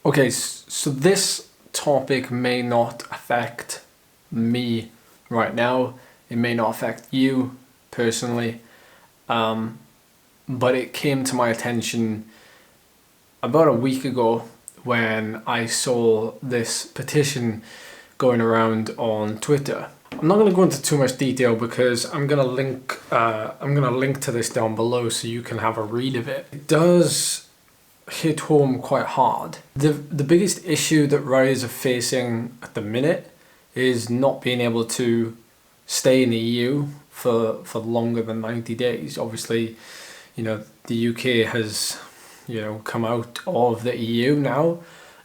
Okay, so this topic may not affect me right now. It may not affect you personally, but it came to my attention about a week ago when I saw this petition going around on Twitter. I'm not going to go into too much detail because I'm going to link to this down below so you can have a read of it. It does hit home quite hard. The biggest issue that riders are facing at the minute is not being able to stay in the EU for longer than 90 days. Obviously, the UK has, come out of the EU now,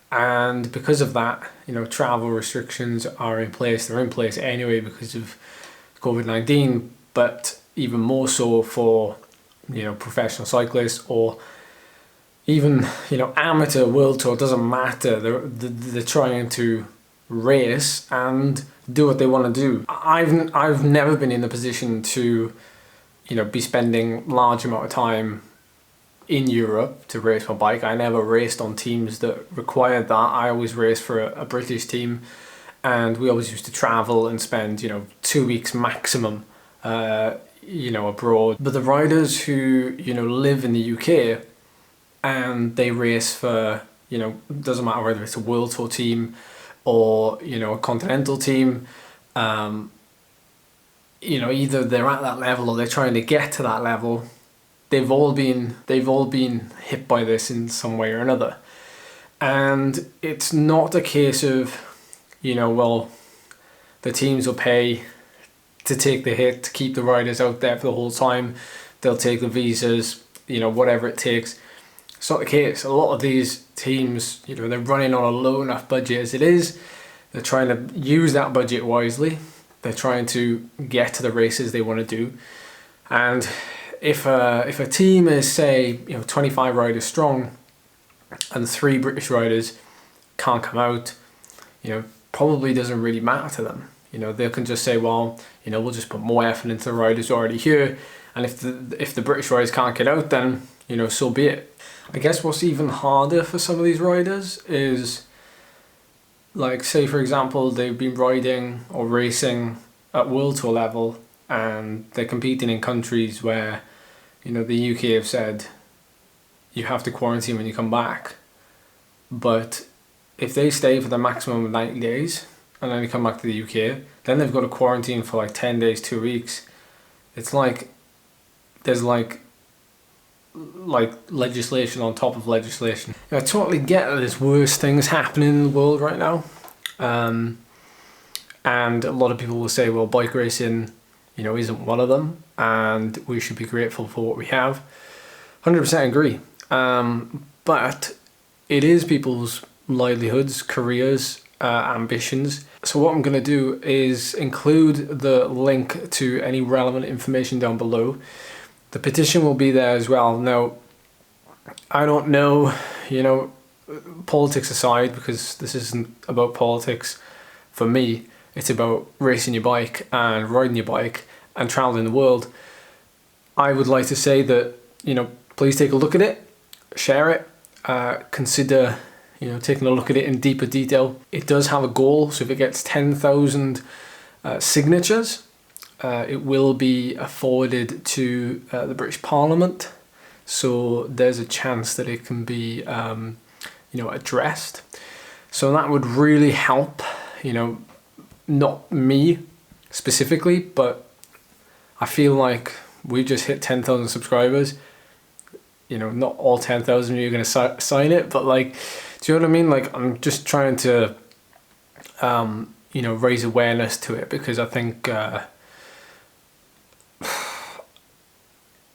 and because of that, travel restrictions are in place. They're in place anyway because of COVID-19, but even more so for, professional cyclists or even, amateur world tour. It doesn't matter. They're trying to race and do what they want to do. I've never been in the position to, be spending large amount of time in Europe to race my bike. I never raced on teams that required that. I always raced for a British team, and we always used to travel and spend 2 weeks maximum abroad. But the riders who live in the UK and they race for doesn't matter whether it's a world tour team or a Continental team, either they're at that level or they're trying to get to that level. They've all been hit by this in some way or another. And it's not a case of, the teams will pay to take the hit, to keep the riders out there for the whole time. They'll take the visas, whatever it takes. It's not the case. A lot of these teams, they're running on a low enough budget as it is. They're trying to use that budget wisely. They're trying to get to the races they want to do. And if a team is, say, 25 riders strong and 3 British riders can't come out, probably doesn't really matter to them. They can just say, well, we'll just put more effort into the riders already here, and if the British riders can't get out, then so be it. I guess what's even harder for some of these riders is, like, say for example, they've been riding or racing at world tour level and they're competing in countries where the UK have said you have to quarantine when you come back. But if they stay for the maximum of 90 days and then they come back to the UK, then they've got to quarantine for like 10 days, 2 weeks. It's like there's like legislation on top of legislation. I totally get that there's worse things happening in the world right now. And a lot of people will say, well, bike racing, isn't one of them, and we should be grateful for what we have. 100% agree. But it is people's livelihoods, careers, ambitions. So what I'm going to do is include the link to any relevant information down below. The petition will be there as well. Now, I don't know, politics aside, because this isn't about politics for me. It's about racing your bike and riding your bike and traveling the world. I would like to say that, please take a look at it, share it, consider, taking a look at it in deeper detail. It does have a goal, so if it gets 10,000 signatures, it will be forwarded to the British Parliament. So there's a chance that it can be, addressed. So that would really help, not me specifically, but I feel like we just hit 10,000 subscribers. Not all 10,000 of you are going to sign it, but like, do you know what I mean? Like, I'm just trying to, raise awareness to it, because I think,